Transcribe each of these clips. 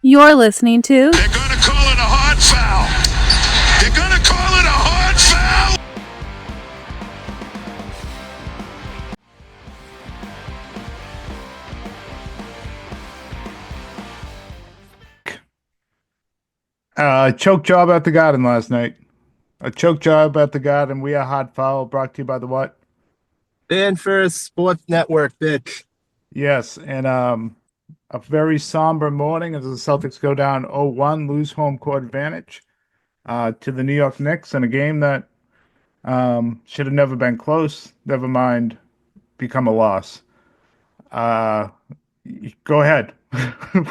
You're listening to They're going to call it a hard foul. They're going to call it a hard foul. Choke job at the Garden last night. A choke job at the Garden. We are hot foul. Brought to you by the what? Dan Ferris Sports Network, bitch. Yes, and a very somber morning as the Celtics go down 0-1, lose home court advantage to the New York Knicks in a game that should have never been close. Never mind, become a loss. Uh, Go ahead,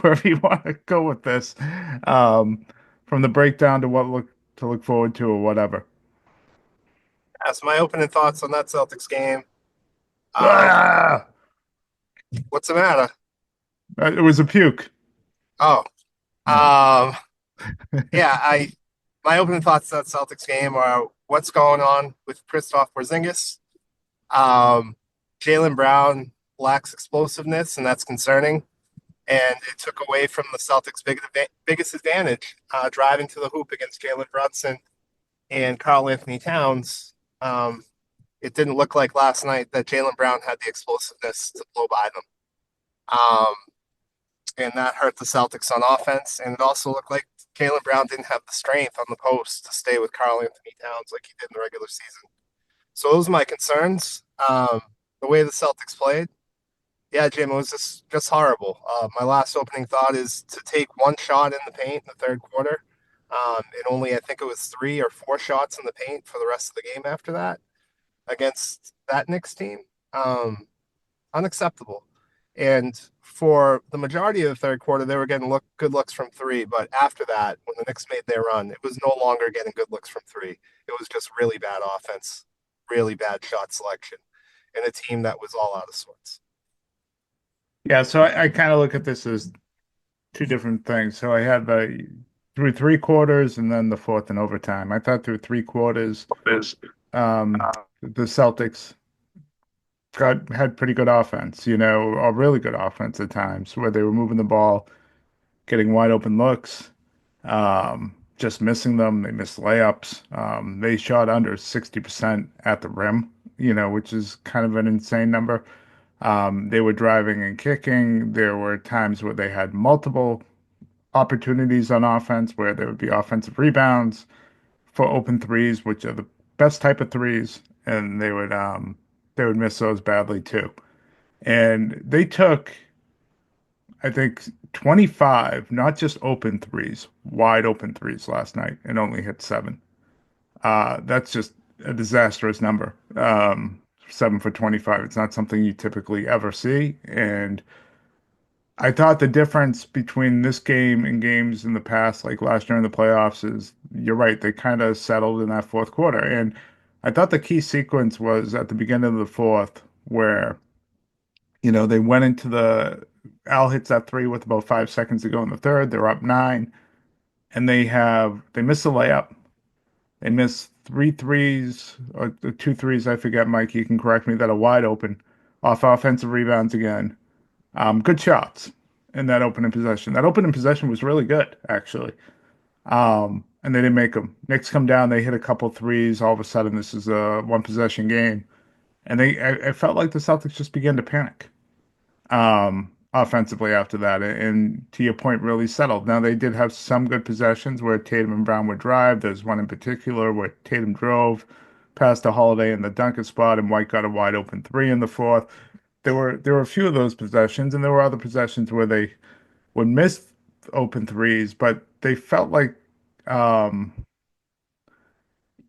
wherever you want to go with this. Um, from the breakdown to what look forward to or whatever. That's my opening thoughts on that Celtics game. Um, Ah! what's the matter? It was a puke. Oh, Yeah. um, yeah. I my opening thoughts on that Celtics game are what's going on with Kristaps Porzingis. Um, Jaylen Brown lacks explosiveness, and that's concerning. And it took away from the Celtics' biggest advantage, driving to the hoop against Jalen Brunson and Karl Anthony Towns. It didn't look like last night that Jaylen Brown had the explosiveness to blow by them. Um, and that hurt the Celtics on offense. And it also looked like Jaylen Brown didn't have the strength on the post to stay with Karl Anthony Towns like he did in the regular season. So those are my concerns. The way the Celtics played, yeah, Jim, it was just horrible. My last opening thought is to take one shot in the paint in the third quarter. And only, I think it was 3 or 4 shots in the paint for the rest of the game after that against that Knicks team. Um, Unacceptable. And for the majority of the third quarter, they were getting good looks from three. But after that, when the Knicks made their run, it was no longer getting good looks from three. It was just really bad offense, really bad shot selection, and a team that was all out of sorts. Yeah, so I kind of look at this as two different things. So I had through three quarters and then the fourth in overtime. I thought through three quarters, the Celtics had pretty good offense, or really good offense at times where they were moving the ball, getting wide open looks, just missing them. They missed layups. They shot under 60% at the rim, which is kind of an insane number. They were driving and kicking. There were times where they had multiple opportunities on offense where there would be offensive rebounds for open threes, which are the best type of threes, and they would miss those badly too. And they took, I think, 25, not just open threes, wide open threes last night, and only hit seven. That's just a disastrous number. 7 for 25. It's not something you typically ever see. And I thought the difference between this game and games in the past, like last year in the playoffs, is you're right, they kind of settled in that fourth quarter. And I thought the key sequence was at the beginning of the fourth, where, they went into Al hits that three with about 5 seconds to go in the third. They're up nine, and they missed the layup. They missed three threes or two threes, I forget, Mike, you can correct me, that are wide open off offensive rebounds again. Good shots in that opening possession. That opening possession was really good, actually. And they didn't make them. Knicks come down, they hit a couple threes. All of a sudden, this is a one possession game. And I felt like the Celtics just began to panic offensively after that. And to your point, really settled. Now, they did have some good possessions where Tatum and Brown would drive. There's one in particular where Tatum drove past the Holiday in the Duncan spot, and White got a wide open three in the fourth. There were a few of those possessions, and there were other possessions where they would miss open threes, but they felt like um,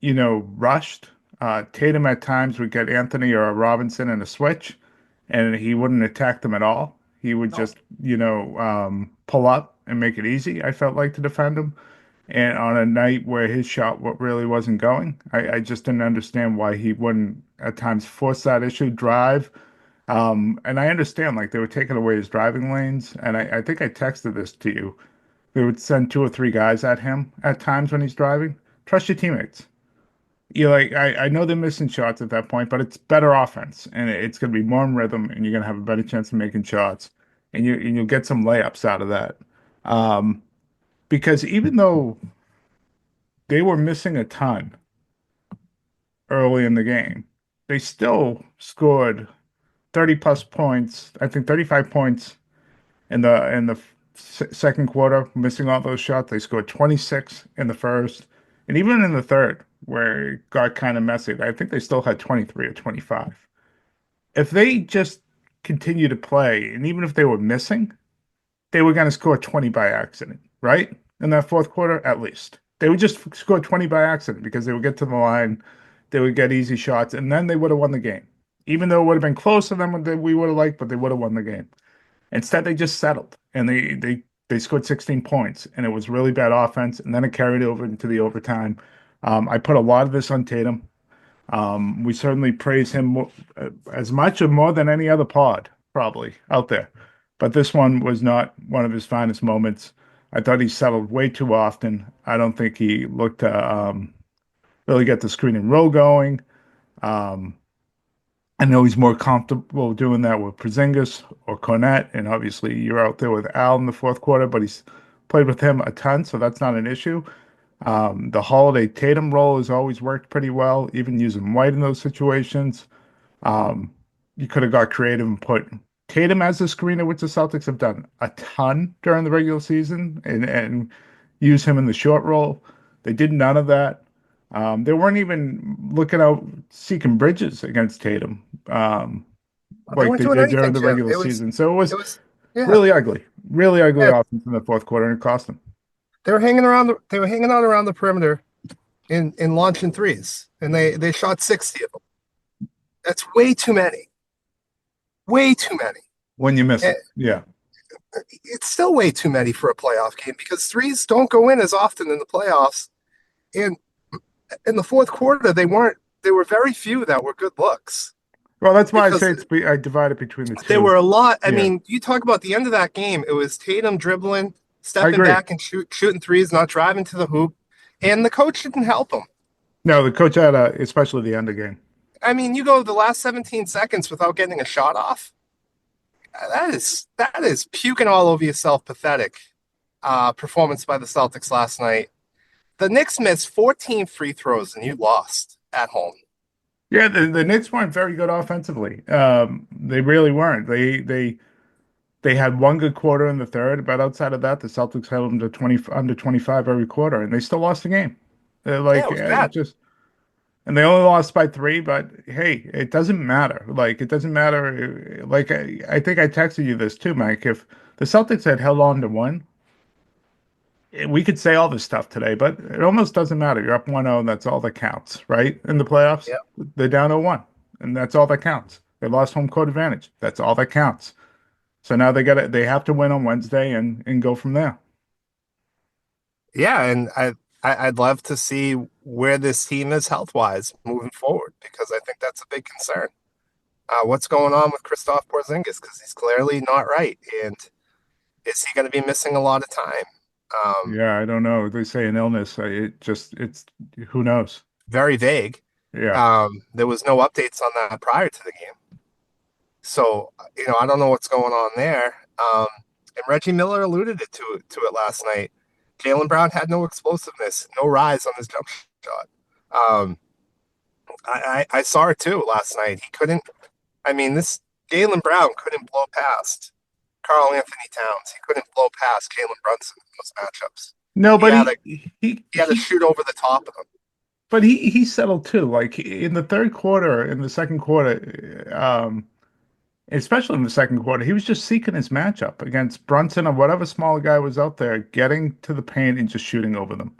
rushed. Tatum at times would get Anthony or Robinson in a switch, and he wouldn't attack them at all. He would just, pull up and make it easy, I felt like, to defend him. And on a night where his shot really wasn't going, I just didn't understand why he wouldn't at times force that issue, drive. And I understand, like, they were taking away his driving lanes, and I think I texted this to you. They would send two or three guys at him at times when he's driving. Trust your teammates. I know they're missing shots at that point, but it's better offense, and it's going to be more in rhythm, and you're going to have a better chance of making shots, and you'll get some layups out of that. Um, because even though they were missing a ton early in the game, they still scored 30 plus points. I think 35 points in the second quarter, missing all those shots. They scored 26 in the first, and even in the third, where it got kind of messy. I think they still had 23 or 25. If they just continue to play, and even if they were missing, they were going to score 20 by accident, right? In that fourth quarter, at least. They would just score 20 by accident because they would get to the line, they would get easy shots, and then they would have won the game. Even though it would have been closer than what we would have liked, but they would have won the game. Instead, they just settled and they scored 16 points, and it was really bad offense. And then it carried over into the overtime. I put a lot of this on Tatum. We certainly praise him as much or more than any other pod probably out there, but this one was not one of his finest moments. I thought he settled way too often. I don't think he looked to really get the screen and roll going. Um, I know he's more comfortable doing that with Porzingis or Cornette, and obviously you're out there with Al in the fourth quarter, but he's played with him a ton, so that's not an issue. The Holiday Tatum role has always worked pretty well, even using White in those situations. Um, you could have got creative and put Tatum as a screener, which the Celtics have done a ton during the regular season, and use him in the short role. They did none of that. They weren't even looking out seeking bridges against Tatum, They like weren't they doing did during anything, the Jim. regular season. So it was It was, yeah, really ugly yeah. offense in the fourth quarter, and it cost them. They were hanging out around the perimeter in launching threes, and they shot 60 of them. That's way too many. Way too many. When you miss Eh, them. Yeah. It's still way too many for a playoff game because threes don't go in as often in the playoffs. And in the fourth quarter, they weren't. There were very few that were good looks Well, that's why I because say I divide it between the there two. were a lot. I Yeah. mean, you talk about the end of that game. It was Tatum dribbling, I stepping agree. back and shooting threes, not driving to the hoop, and the coach didn't help him. No, the coach had especially the end of game. I mean, you go the last 17 seconds without getting a shot off. That is puking all over yourself. Pathetic performance by the Celtics last night. The Knicks missed 14 free throws and you lost at home. Yeah, the Knicks weren't very good offensively. They really weren't. They had one good quarter in the third, but outside of that, the Celtics held them to 20 under 25 every quarter, and they still lost the game. They're Yeah, it like was bad. just, and they only lost by three. But hey, it doesn't matter. Like it doesn't matter. Like I think I texted you this too, Mike. If the Celtics had held on to one, we could say all this stuff today, but it almost doesn't matter. You're up 1-0, and that's all that counts, right? In the playoffs, Yeah, they're down 0-1, and that's all that counts. They lost home court advantage. That's all that counts. So now they have to win on Wednesday and go from there. yeah, and I'd love to see where this team is health wise moving forward because I think that's a big concern. What's going on with Christoph Porzingis? Because he's clearly not right, and is he going to be missing a lot of time? Um, Yeah, I don't know. They say an illness. It's who knows? Very vague. Yeah. There was no updates on that prior to the game. So, I don't know what's going on there. And Reggie Miller alluded to it last night. Jaylen Brown had no explosiveness, no rise on his jump shot. Um, I saw it too last night. He couldn't. I mean, this Jaylen Brown couldn't blow past Carl Anthony Towns. He couldn't blow past Jalen Brunson in those matchups. No, He but had to he he had to he shoot over the top of them. but he settled too. Like in the third quarter, in the second quarter, especially in the second quarter, he was just seeking his matchup against Brunson or whatever small guy was out there, getting to the paint and just shooting over them.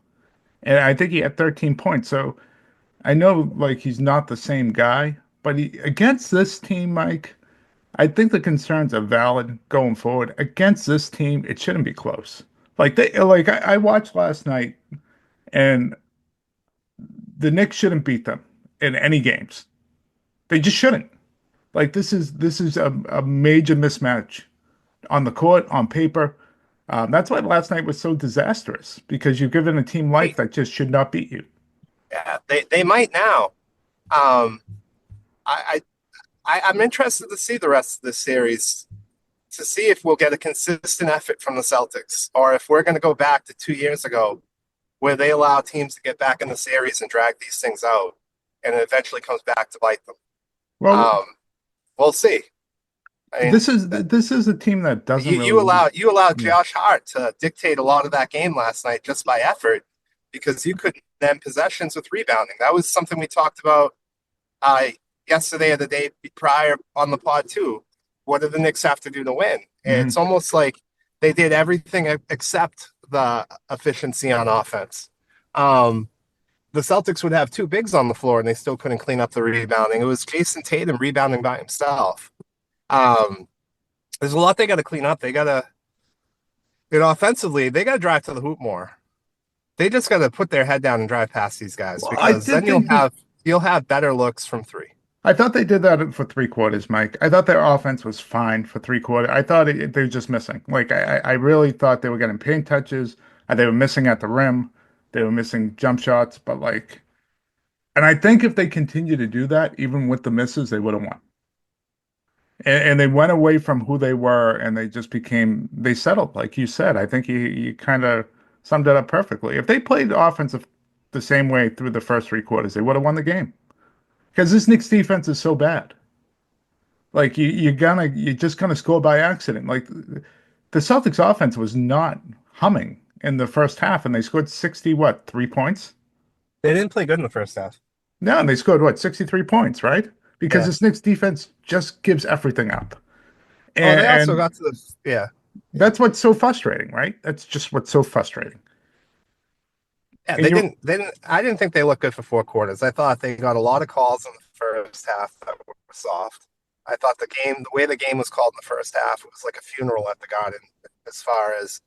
And I think he had 13 points. So I know like he's not the same guy, but against this team, Mike, I think the concerns are valid going forward. Against this team, it shouldn't be close. I watched last night, and the Knicks shouldn't beat them in any games. They just shouldn't. Like this is a major mismatch on the court, on paper. That's why last night was so disastrous because you've given a team life Hey, that just should not beat you. yeah, they might now. Um, I, I'm interested to see the rest of this series to see if we'll get a consistent effort from the Celtics, or if we're going to go back to 2 years ago where they allow teams to get back in the series and drag these things out, and it eventually comes back to bite them. Well, We'll see. I mean, this is a team that doesn't you really. allowed Yeah. Josh Hart to dictate a lot of that game last night just by effort, because you couldn't end possessions with rebounding. That was something we talked about yesterday or the day prior on the pod too. What do the Knicks have to do to win? It's almost like they did everything except the efficiency on offense. The Celtics would have two bigs on the floor and they still couldn't clean up the rebounding. It was Jason Tatum rebounding by himself. There's a lot they got to clean up. They got to, offensively, they got to drive to the hoop more. They just got to put their head down and drive past these guys, because then you'll have better looks from three. I thought they did that for 3 quarters, Mike. I thought their offense was fine for 3 quarters. I thought they were just missing. Like I really thought they were getting paint touches. They were missing at the rim. They were missing jump shots. But like, and I think if they continue to do that, even with the misses, they would have won. And they went away from who they were, and they settled, like you said. I think you kind of summed it up perfectly. If they played offensive the same way through the first 3 quarters, they would have won the game. Because this Knicks defense is so bad. Like you're just gonna score by accident. Like the Celtics offense was not humming in the first half, and they scored 3 points? They didn't play good in the first half. No, and they scored 63 points, right? Because Yeah. this Knicks defense just gives everything up. They also And got to that's what's so frustrating, right? That's just what's so frustrating. Yeah, And they didn't. I didn't think they looked good for 4 quarters. I thought they got a lot of calls in the first half that were soft. I thought the way the game was called in the first half, it was like a funeral at the Garden, as far as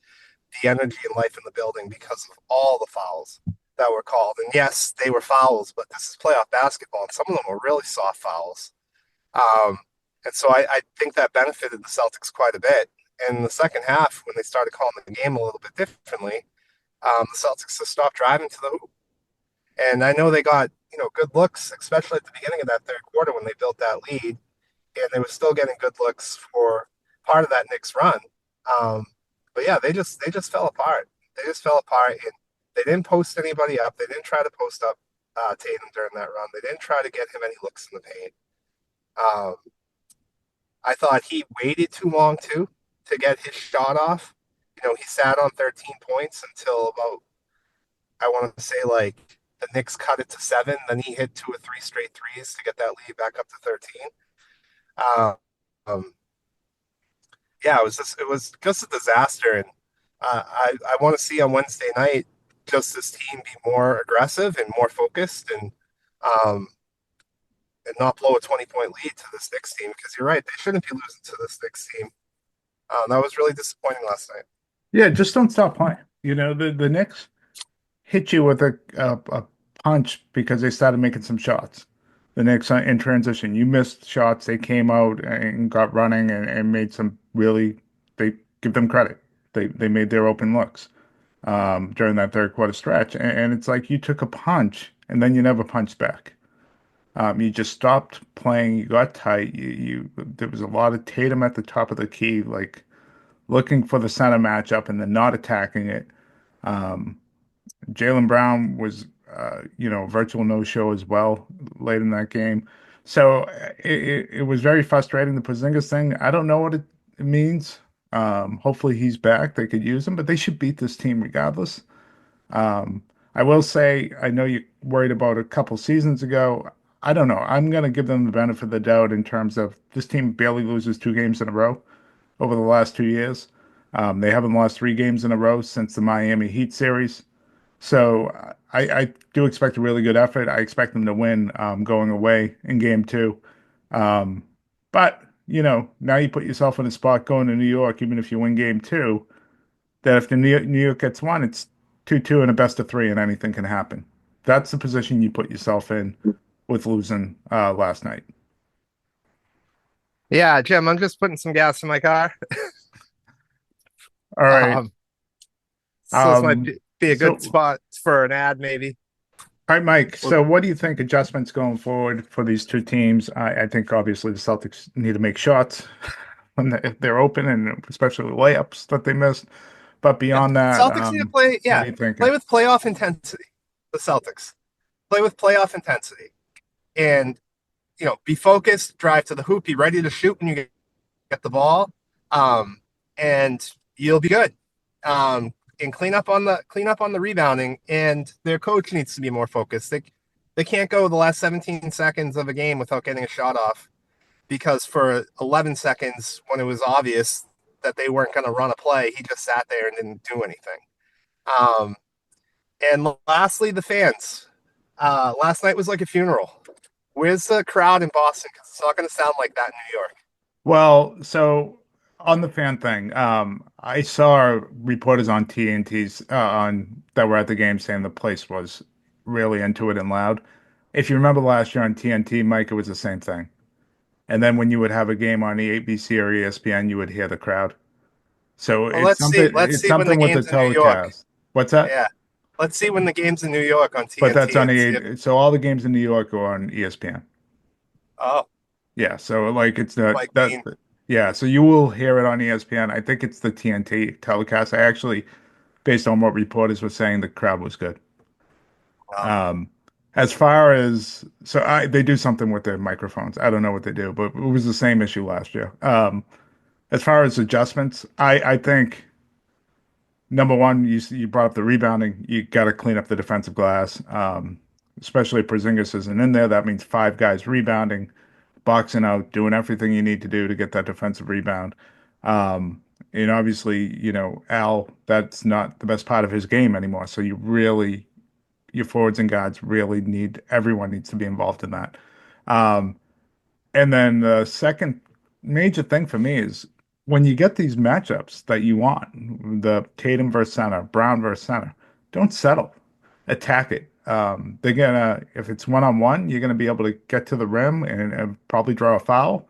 the energy and life in the building, because of all the fouls that were called. And yes, they were fouls, but this is playoff basketball, and some of them were really soft fouls. Um, and so I think that benefited the Celtics quite a bit. And in the second half, when they started calling the game a little bit differently, the Celtics just stopped driving to the hoop. And I know they got, good looks, especially at the beginning of that third quarter when they built that lead. And they were still getting good looks for part of that Knicks run. But yeah, they just fell apart. They just fell apart, and they didn't post anybody up. They didn't try to post up Tatum during that run. They didn't try to get him any looks in the paint. I thought he waited too long too to get his shot off. He sat on 13 points until about, I want to say, like, the Knicks cut it to 7. Then he hit 2 or 3 straight threes to get that lead back up to 13. Um, yeah, it was just a disaster. And I want to see on Wednesday night just this team be more aggressive and more focused, um, and not blow a 20-point lead to this Knicks team, because you're right, they shouldn't be losing to this Knicks team. That was really disappointing last night. Yeah, just don't stop playing. The Knicks hit you with a punch because they started making some shots. The Knicks in transition, you missed shots. They came out and got running and made some really. They give them credit. They made their open looks during that third quarter stretch, and it's like you took a punch and then you never punched back. You just stopped playing. You got tight. There was a lot of Tatum at the top of the key, like looking for the center matchup and then not attacking it. Jaylen Brown was, virtual no-show as well late in that game. So it was very frustrating. The Porzingis thing, I don't know what it means. Hopefully he's back. They could use him, but they should beat this team regardless. I will say, I know you're worried about a couple seasons ago. I don't know. I'm going to give them the benefit of the doubt in terms of this team barely loses 2 games in a row over the last 2 years. They haven't lost 3 games in a row since the Miami Heat series. So I do expect a really good effort. I expect them to win going away in game 2. But, now you put yourself in a spot going to New York, even if you win game 2, that if the New York gets 1, it's 2-2 and a best of 3, and anything can happen. That's the position you put yourself in with losing last night. Yeah, Jim, I'm just putting some gas in my car. All right. So this might be a good spot for an ad, maybe. All right, Mike. So what do you think adjustments going forward for these two teams? I think obviously the Celtics need to make shots if they're open, and especially layups that they missed. But beyond that, Celtics need to play. what Yeah, are you thinking? play with playoff intensity. The Celtics play with playoff intensity, and be focused. Drive to the hoop. Be ready to shoot when you get the ball, um, and you'll be good. And clean up on the rebounding. And their coach needs to be more focused. They can't go the last 17 seconds of a game without getting a shot off, because for 11 seconds, when it was obvious that they weren't going to run a play, he just sat there and didn't do anything. Um, and lastly, the fans. Last night was like a funeral. Where's the crowd in Boston? Because it's not going to sound like that in New York. Well, so on the fan thing, I saw reporters on TNT's on that were at the game saying the place was really into it and loud. If you remember last year on TNT, Mike, it was the same thing. And then when you would have a game on the ABC or ESPN, you would hear the crowd. So Well, it's let's see. something Let's it's see when the something with the game's in New York. telecast. What's that? Yeah, let's see when the game's in New York on But that's TNT on and see if. so all the games in New York are on ESPN. Oh, Yeah, so like it's not Mike that Bean. yeah, so you will hear it on ESPN. I think it's the TNT telecast. I actually, based on what reporters were saying, the crowd was good. Oh, Um, as far as they do something with their microphones. I don't know what they do, but it was the same issue last year. As far as adjustments, I think number one, you brought up the rebounding. You got to clean up the defensive glass. Especially if Porzingis isn't in there. That means five guys rebounding, boxing out, doing everything you need to do to get that defensive rebound. And obviously, Al, that's not the best part of his game anymore. So your forwards and guards really everyone needs to be involved in that. Um, and then the second major thing for me is when you get these matchups that you want, the Tatum versus center, Brown versus center, don't settle. Attack it. If it's one-on-one, you're gonna be able to get to the rim and probably draw a foul.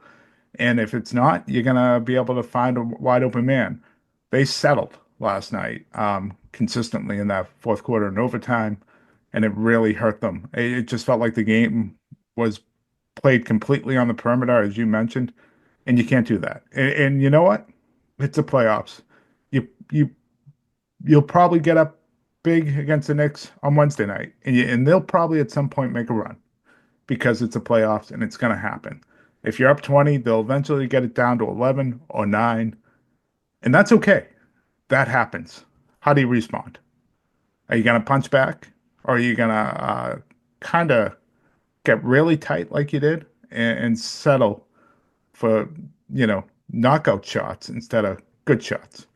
And if it's not, you're gonna be able to find a wide open man. They settled last night, consistently in that fourth quarter and overtime, and it really hurt them. It just felt like the game was played completely on the perimeter, as you mentioned, and you can't do that. And you know what? It's the playoffs. You you'll probably get up big against the Knicks on Wednesday night, and they'll probably at some point make a run because it's the playoffs and it's going to happen. If you're up 20, they'll eventually get it down to 11 or 9, and that's okay. That happens. How do you respond? Are you going to punch back, or are you going to kind of get really tight like you did and settle for, knockout shots instead of good shots?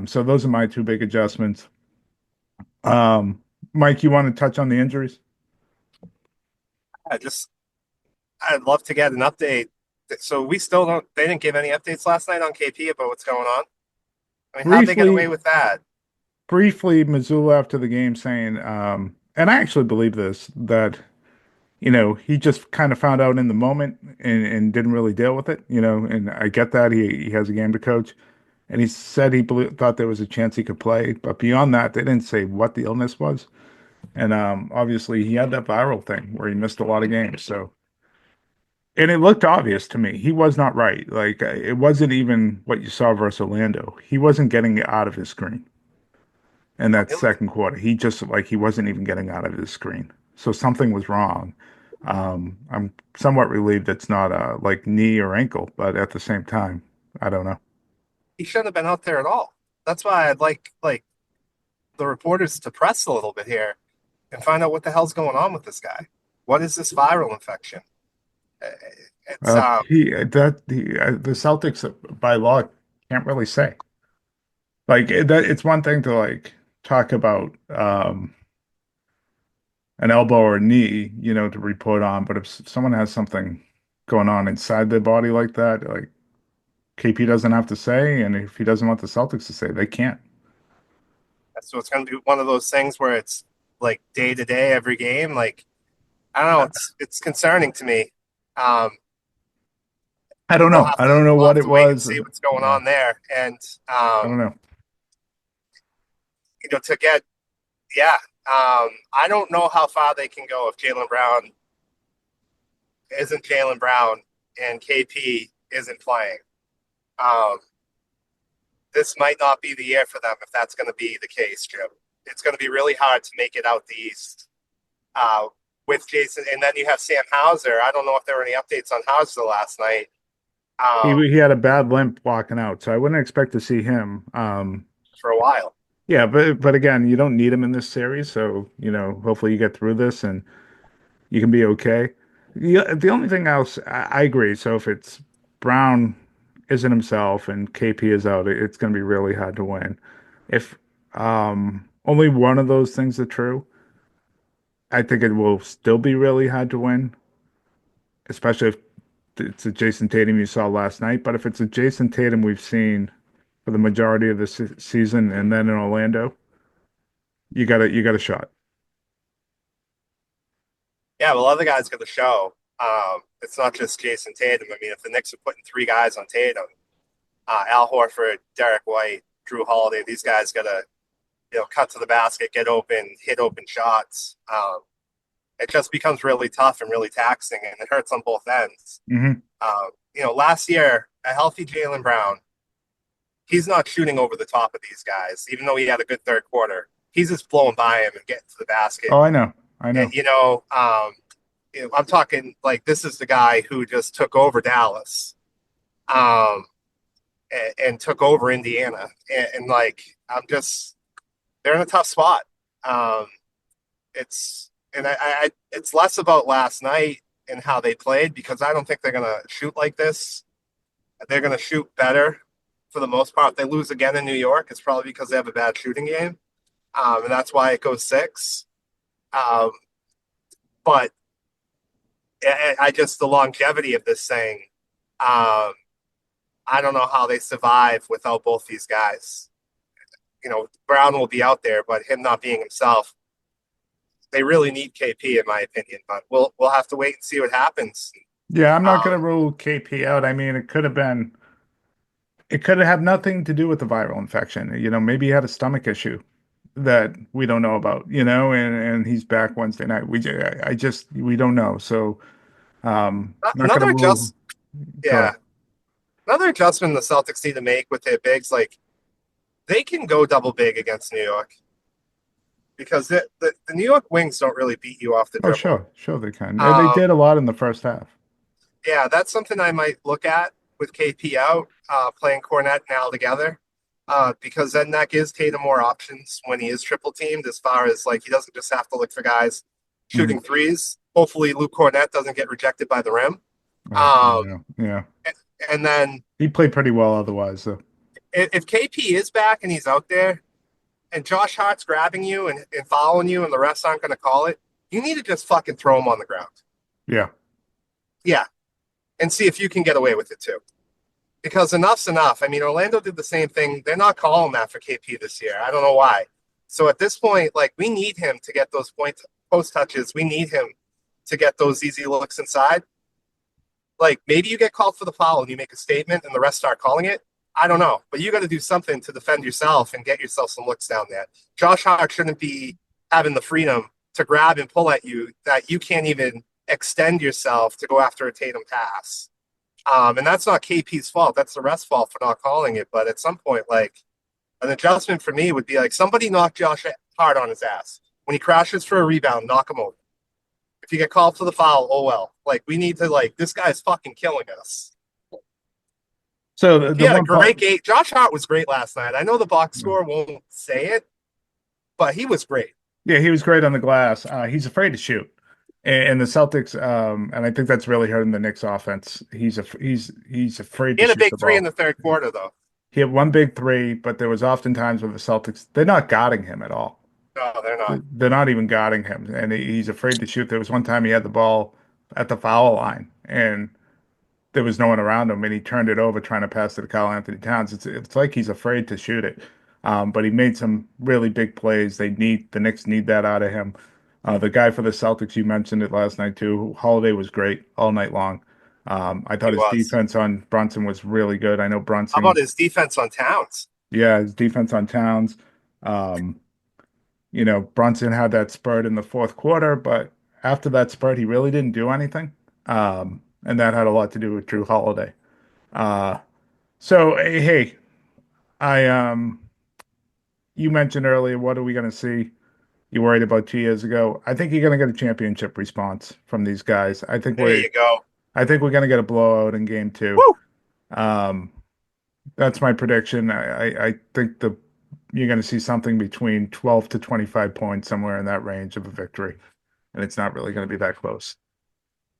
So those are my two big adjustments. Um, Mike, you want to touch on the injuries? I just I'd love to get an update. So we still don't. They didn't give any updates last night on KP about what's going on. I mean, how'd they get away Briefly, with that? briefly, Missoula after the game saying, and I actually believe this, that, he just kind of found out in the moment and didn't really deal with it, and I get that he has a game to coach. And he said thought there was a chance he could play, but beyond that, they didn't say what the illness was. And obviously, he had that viral thing where he missed a lot of games. So, and it looked obvious to me. He was not right. Like it wasn't even what you saw versus Orlando. He wasn't getting out of his screen in that It looked, second quarter. He just like he wasn't even getting out of his screen. So something was wrong. I'm somewhat relieved it's not like knee or ankle, but at the same time, I don't know. he shouldn't have been out there at all. That's why I'd like the reporters to press a little bit here and find out what the hell's going on with this guy. What is this viral infection? Uh, It's The Celtics by law can't really say. Like it's one thing to like talk about an elbow or a knee, to report on, but if someone has something going on inside their body like that, like KP doesn't have to say, and if he doesn't want the Celtics to say, they can't. so it's going to be one of those things where it's like day to day every game. Like I don't know. It's concerning to me. Um, I don't we'll know. have I to don't know we'll what have it to wait and was. see what's going Yeah, on there. And I don't know. to get yeah, I don't know how far they can go if Jaylen Brown isn't Jaylen Brown and KP isn't playing. Um, this might not be the year for them if that's going to be the case, Jim. It's going to be really hard to make it out the East uh, with Jason. And then you have Sam Hauser. I don't know if there were any updates on Hauser last night. He had a bad limp walking out, so I wouldn't expect to see him. For a while. Yeah, but again, you don't need him in this series, so hopefully you get through this and you can be okay. The only thing else, I agree. So if it's Brown isn't himself and KP is out, it's going to be really hard to win. If only one of those things are true, I think it will still be really hard to win, especially if it's a Jason Tatum you saw last night. But if it's a Jason Tatum we've seen for the majority of the season and then in Orlando, you got a shot. Yeah, well, other guys got the show. It's not just Jason Tatum. I mean, if the Knicks are putting three guys on Tatum, Al Horford, Derek White, Drew Holiday, these guys got to cut to the basket, get open, hit open shots. It just becomes really tough and really taxing, and it hurts on both ends. Hmm. Last year, a healthy Jaylen Brown, he's not shooting over the top of these guys, even though he had a good third quarter. He's just blowing by him and getting to the basket. Oh, I know. I know. And, I'm talking like this is the guy who just took over Dallas, um, and took over Indiana, and like they're in a tough spot. Um, it's and it's less about last night and how they played because I don't think they're gonna shoot like this. They're gonna shoot better for the most part. If they lose again in New York, it's probably because they have a bad shooting game, and that's why it goes six. Um, but I just the longevity of this thing. Um, I don't know how they survive without both these guys. Brown will be out there, but him not being himself, they really need KP in my opinion. But we'll have to wait and see what happens. Yeah, I'm not going Um, to rule KP out. I mean, it could have nothing to do with the viral infection. Maybe he had a stomach issue that we don't know about, and he's back Wednesday night. We don't know. So, not going to another rule. adjust, Go yeah, ahead. another adjustment the Celtics need to make with their bigs, like they can go double big against New York because the New York Wings don't really beat you off the Oh, dribble. sure they can. And they Um, did a lot in the first half. yeah, that's something I might look at with KP out, playing Cornette and Al together, because then that gives Tatum more options when he is triple teamed, as far as like he doesn't just have to look for guys Mhm. shooting threes. Hopefully, Luke Cornette doesn't get rejected by the rim. Um, Yeah, yeah. and then He played pretty well otherwise. So, if KP is back and he's out there, and Josh Hart's grabbing you and following you, and the refs aren't going to call it, you need to just fucking throw him on the ground. yeah. Yeah, and see if you can get away with it too. Because enough's enough. I mean, Orlando did the same thing. They're not calling that for KP this year. I don't know why. So at this point, like we need him to get those post touches. We need him to get those easy looks inside. Like maybe you get called for the foul and you make a statement and the rest start calling it. I don't know, but you got to do something to defend yourself and get yourself some looks down there. Josh Hart shouldn't be having the freedom to grab and pull at you that you can't even extend yourself to go after a Tatum pass. And that's not KP's fault. That's the ref's fault for not calling it. But at some point, like an adjustment for me would be like somebody knock Josh Hart on his ass. When he crashes for a rebound, knock him over. If you get called for the foul, oh well. Like we need to this guy's fucking killing us. So He the had a one part, great game. Josh Hart was great last night. I know the box score won't say it, but he was great. yeah, he was great on the glass. He's afraid to shoot, and the Celtics, and I think that's really hurting the Knicks offense. He's afraid He to had a shoot big the three in ball. the third quarter, though. He had one big three, but there was often times where the Celtics they're not guarding him at all. No, they're not. They're not even guarding him, and he's afraid to shoot. There was one time he had the ball at the foul line, and there was no one around him, and he turned it over trying to pass it to Karl Anthony Towns. It's like he's afraid to shoot it. But he made some really big plays. The Knicks need that out of him. The guy for the Celtics, you mentioned it last night too. Holiday was great all night long. I thought He his was. defense on Brunson was really good. I know How about Brunson, his defense on Towns? yeah, his defense on Towns. Um, Brunson had that spurt in the fourth quarter, but after that spurt, he really didn't do anything. And that had a lot to do with Drew Holiday. Uh, So hey, I you mentioned earlier, what are we going to see? You worried about 2 years ago. I think you're going to get a championship response from these guys. There you go. I think we're going to get a blowout in game two. Woo! Um, that's my prediction. I think you're going to see something between 12 to 25 points, somewhere in that range of a victory, and it's not really going to be that close.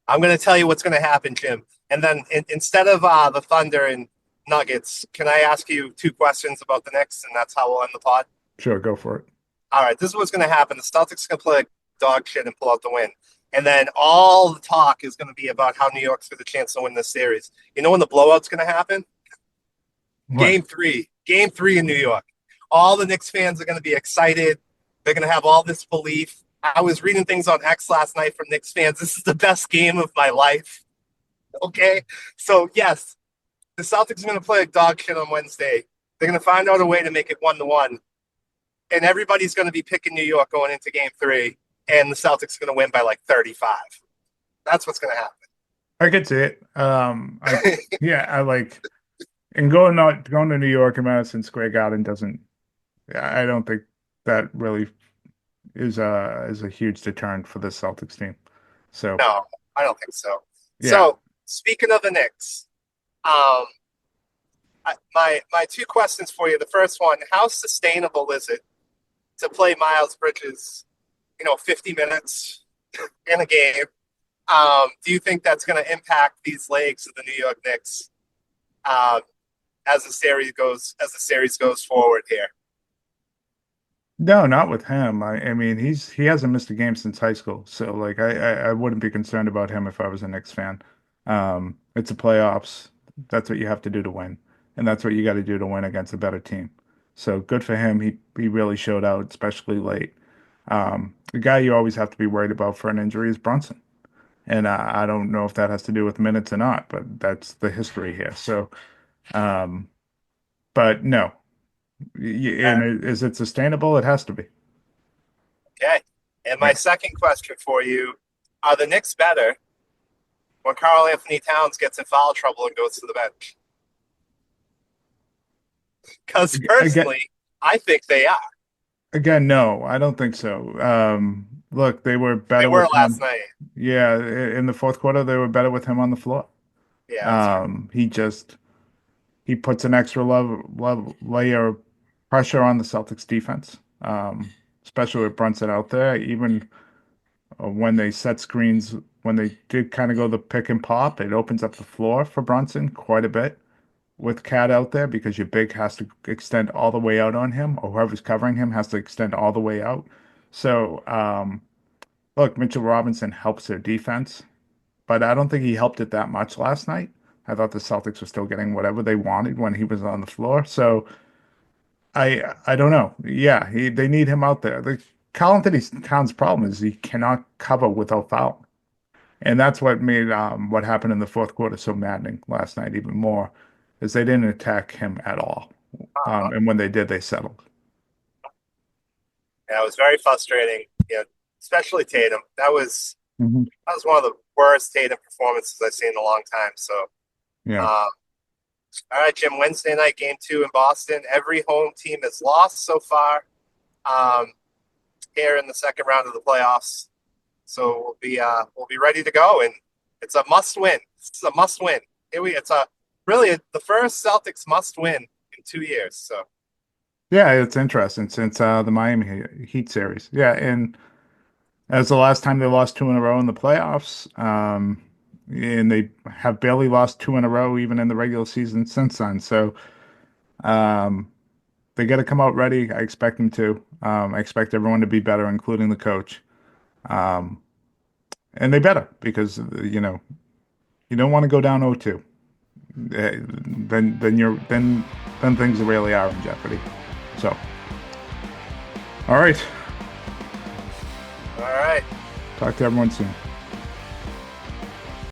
I'm going to tell you what's going to happen, Jim. And then instead of the Thunder and Nuggets, can I ask you 2 questions about the Knicks, and that's how we'll end the pod? Sure, go for it. All right, this is what's going to happen. The Celtics are going to play dog shit and pull out the win. And then all the talk is going to be about how New York's got a chance to win this series. You know when the blowout's going to happen? What? Game three. Game three in New York. All the Knicks fans are going to be excited. They're going to have all this belief. I was reading things on X last night from Knicks fans. This is the best game of my life. Okay? So, yes, the Celtics are going to play like dog shit on Wednesday. They're going to find out a way to make it 1-1. And everybody's going to be picking New York going into game three. And the Celtics are going to win by like 35. That's what's going to happen. I could see it. I like, and going to New York and Madison Square Garden doesn't. I don't think that really is a huge deterrent for the Celtics team. So No, I don't think so. yeah. So, speaking of the Knicks, my 2 questions for you. The first one: how sustainable is it to play Miles Bridges, 50 minutes in a game? Do you think that's going to impact these legs of the New York Knicks as the series goes forward here? No, not with him. I mean, he hasn't missed a game since high school, so like I wouldn't be concerned about him if I was a Knicks fan. It's the playoffs. That's what you have to do to win, and that's what you got to do to win against a better team. So good for him. He really showed out, especially late. The guy you always have to be worried about for an injury is Brunson, and I don't know if that has to do with minutes or not, but that's the history here. So, but no. And is it sustainable? It has to be. Okay. And my second question for you: are the Knicks better when Karl Anthony Towns gets in foul trouble and goes to the bench? Because personally, I think they are. Again, no, I don't think so. Look, they were better They were with last him. night. Yeah, in the fourth quarter, they were better with him on the floor. Yeah. He puts an extra layer of pressure on the Celtics defense, especially with Brunson out there. Even when they set screens, when they did kind of go the pick and pop, it opens up the floor for Brunson quite a bit with Cat out there because your big has to extend all the way out on him, or whoever's covering him has to extend all the way out. So, look, Mitchell Robinson helps their defense, but I don't think he helped it that much last night. I thought the Celtics were still getting whatever they wanted when he was on the floor. So I don't know. Yeah, they need him out there. The Karl Anthony Towns' problem is he cannot cover without foul. And that's what made what happened in the fourth quarter so maddening last night even more, is they didn't attack him at all. And when they did, they settled. Yeah, it was very frustrating. Especially Tatum. That was Mhm. one of the worst Tatum performances I've seen in a long time. So, Yeah. all right, Jim. Wednesday night, game 2 in Boston. Every home team has lost so far here in the second round of the playoffs. So we'll be ready to go, and it's a must win. It's a must win. It's the first Celtics must win in 2 years. So Yeah, it's interesting since the Miami Heat series. Yeah, and as the last time they lost two in a row in the playoffs, and they have barely lost two in a row even in the regular season since then. So um, they got to come out ready. I expect them to. I expect everyone to be better, including the coach. Um, and they better because you don't want to go down 0-2. Then things really are in jeopardy. So, all right. all right. Talk to everyone soon.